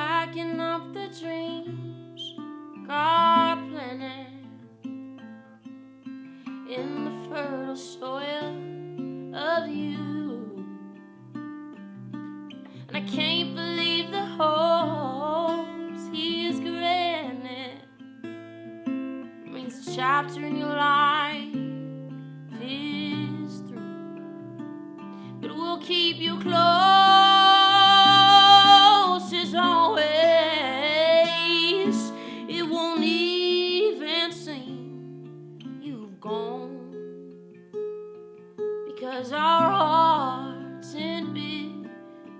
packing up the dreams God planted in the fertile soil of you. And I can't believe the hopes He has granted. It means a chapter in your life is through, but we'll keep you close as always. It won't even seem you've gone, because our hearts in big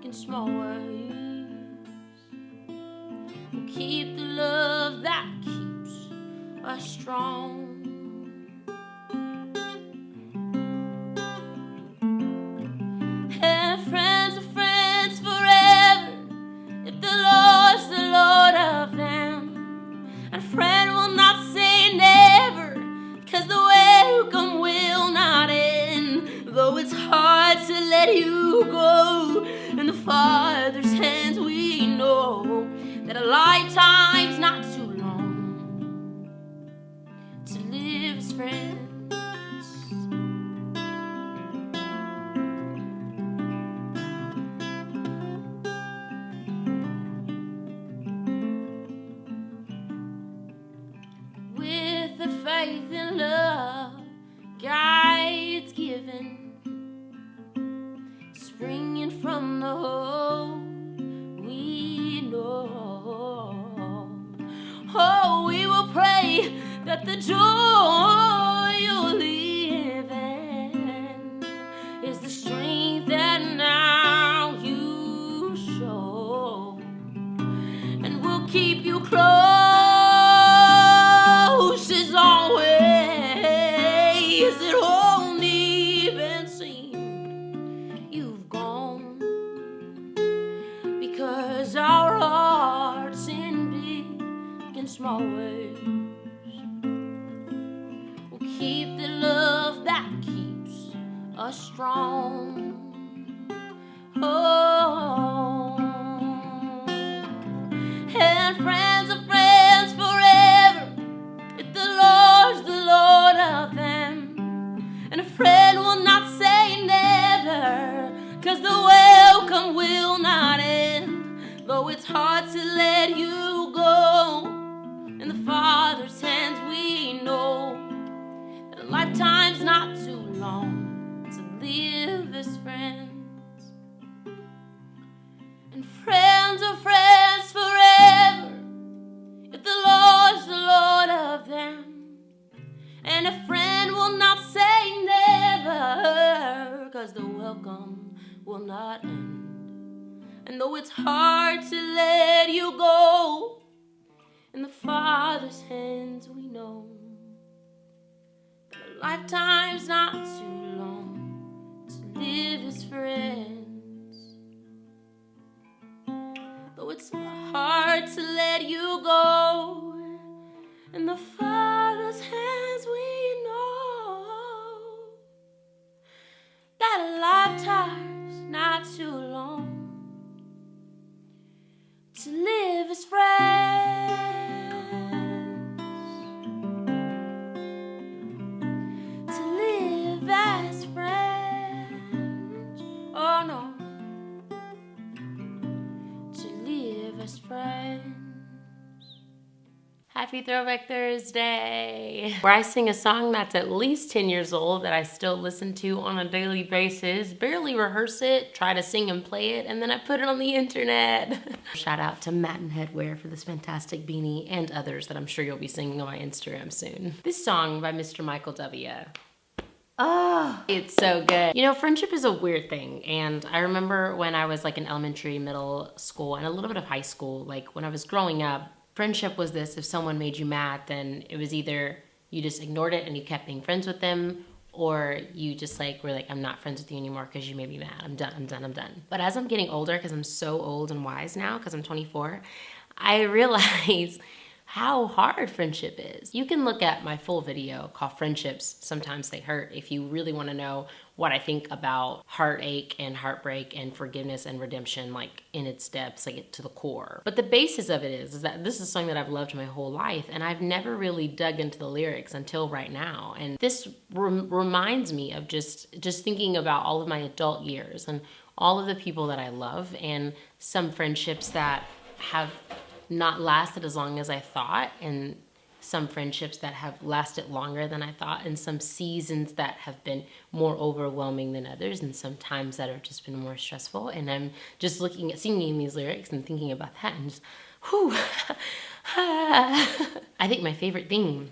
and small ways will keep the love that keeps us strong. And friends are friends forever if the Lord's the Lord of them. And a friend will not say never, 'cause the welcome will not end. Though it's hard to let you go, in the Father's hands we know that a lifetime's not too long to live as friends. With the faith and love God's given, springing from the hope we know. Oh, we will pray that the joy you'll live in is the strength that now you show. And we'll keep you close as always. It won't even seem you've gone, because our hearts in big and small ways will keep the love that keeps us strong. Oh, and friends are friends forever if the Lord's the Lord of them. And a friend will not say never, 'cause the welcome will not end. Though it's hard to let you go, in the Father's hands we know that a lifetime's not too long to live as friends. And friends are friends forever if the Lord's the Lord of them. And a friend will not say never, 'cause the welcome will not end. And though it's hard to let you go, in the Father's hands we know that a lifetime's not too long to live as friends. Though it's hard to let you go, in the Father's hands we know that a lifetime's not too long to live as friends. To live as friends. Oh no. To live as friends. Happy Throwback Thursday, where I sing a song that's at least 10 years old that I still listen to on a daily basis, barely rehearse it, try to sing and play it, and then I put it on the internet. Shout out to Matt and Headwear for this fantastic beanie and others that I'm sure you'll be singing on my Instagram soon. This song by Mr. Michael W. Oh, it's so good. You know, friendship is a weird thing, and I remember when I was like in elementary, middle school, and a little bit of high school, like when I was growing up, friendship was this: if someone made you mad, then it was either you just ignored it and you kept being friends with them, or you just like were like, I'm not friends with you anymore because you made me mad. I'm done. But as I'm getting older, because I'm so old and wise now, because I'm 24, I realize how hard friendship is. You can look at my full video called Friendships Sometimes They Hurt if you really want to know what I think about heartache and heartbreak and forgiveness and redemption, like in its depths, like to the core. But the basis of it is that this is a song that I've loved my whole life, and I've never really dug into the lyrics until right now. And this reminds me of just thinking about all of my adult years and all of the people that I love, and some friendships that have not lasted as long as I thought, and some friendships that have lasted longer than I thought, and some seasons that have been more overwhelming than others, and some times that have just been more stressful. And I'm just looking at singing these lyrics and thinking about that, and just, whew. I think my favorite thing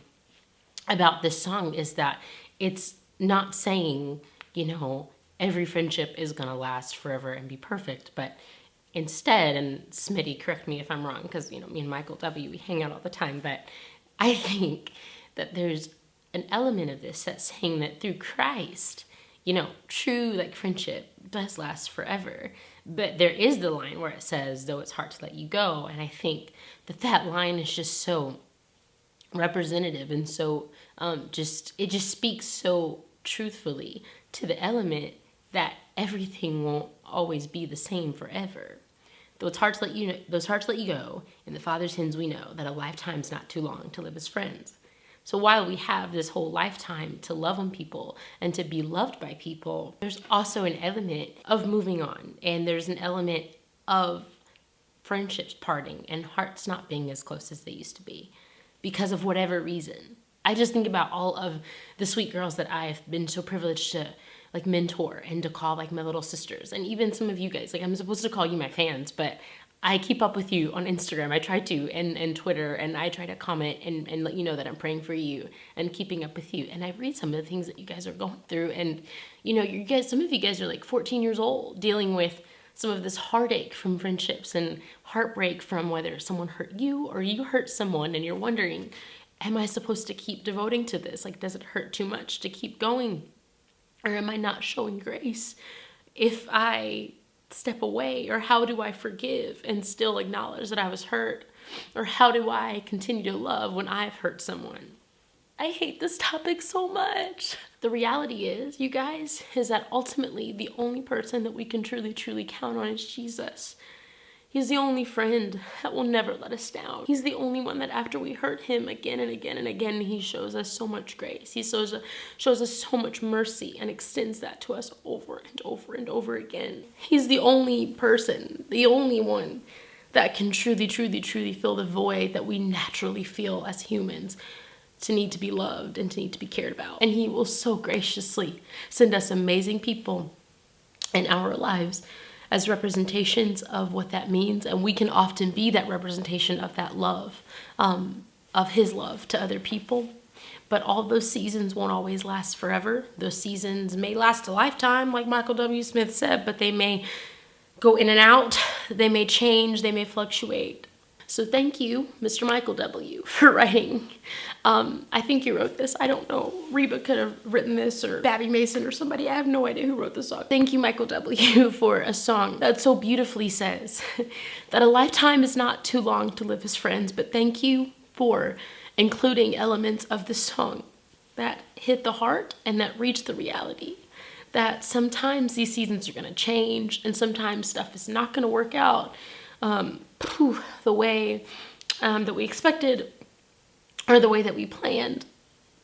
about this song is that it's not saying, every friendship is gonna last forever and be perfect, but instead, and Smitty, correct me if I'm wrong, because, me and Michael W., we hang out all the time, but I think that there's an element of this that's saying that through Christ, true, friendship does last forever. But there is the line where it says, though it's hard to let you go, and I think that line is just so representative, and so it just speaks so truthfully to the element that everything won't always be the same forever. Though it's hard to let you go, in the Father's hands we know that a lifetime's not too long to live as friends. So while we have this whole lifetime to love on people and to be loved by people, there's also an element of moving on, and there's an element of friendships parting and hearts not being as close as they used to be because of whatever reason. I just think about all of the sweet girls that I've been so privileged to mentor and to call my little sisters, and even some of you guys. I'm supposed to call you my fans, but I keep up with you on Instagram. I try to, and Twitter, and I try to comment and let you know that I'm praying for you and keeping up with you. And I read some of the things that you guys are going through, and some of you guys are 14 years old, dealing with some of this heartache from friendships and heartbreak from whether someone hurt you or you hurt someone, and you're wondering, am I supposed to keep devoting to this? Does it hurt too much to keep going? Or am I not showing grace if I step away? Or how do I forgive and still acknowledge that I was hurt? Or how do I continue to love when I've hurt someone? I hate this topic so much. The reality is, you guys, is that ultimately the only person that we can truly, truly count on is Jesus. He's the only friend that will never let us down. He's the only one that after we hurt him again and again and again, he shows us so much grace. He shows us so much mercy and extends that to us over and over and over again. He's the only person, the only one that can truly, truly, truly fill the void that we naturally feel as humans, to need to be loved and to need to be cared about. And he will so graciously send us amazing people in our lives as representations of what that means. And we can often be that representation of that love, of his love to other people. But all those seasons won't always last forever. Those seasons may last a lifetime, like Michael W. Smith said, but they may go in and out. They may change. They may fluctuate. So thank you, Mr. Michael W., for writing. I think you wrote this. I don't know. Reba could have written this, or Babby Mason or somebody. I have no idea who wrote this song. Thank you, Michael W., for a song that so beautifully says that a lifetime is not too long to live as friends. But thank you for including elements of the song that hit the heart and that reach the reality. That sometimes these seasons are going to change, and sometimes stuff is not going to work out the way that we expected or the way that we planned.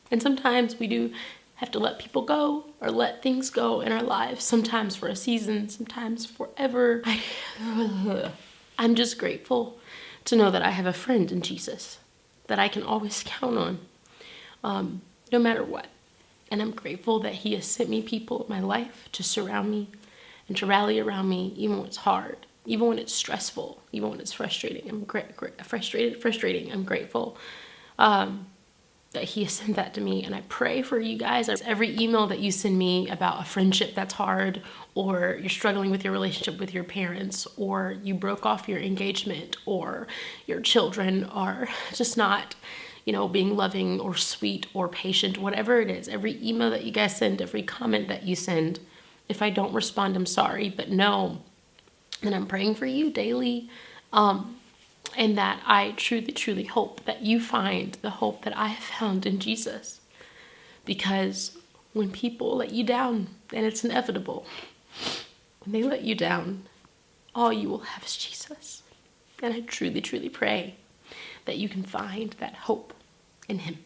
And sometimes we do have to let people go or let things go in our lives, sometimes for a season, sometimes forever. I'm just grateful to know that I have a friend in Jesus that I can always count on, no matter what. And I'm grateful that he has sent me people in my life to surround me and to rally around me, even when it's hard, even when it's stressful, even when it's frustrating. I'm frustrating. I'm grateful that he has sent that to me. And I pray for you guys. Every email that you send me about a friendship that's hard, or you're struggling with your relationship with your parents, or you broke off your engagement, or your children are just not, being loving or sweet or patient, whatever it is, every email that you guys send, every comment that you send, if I don't respond, I'm sorry, but know that I'm praying for you daily. And that I truly, truly hope that you find the hope that I have found in Jesus. Because when people let you down, and it's inevitable, when they let you down, all you will have is Jesus. And I truly, truly pray that you can find that hope in him.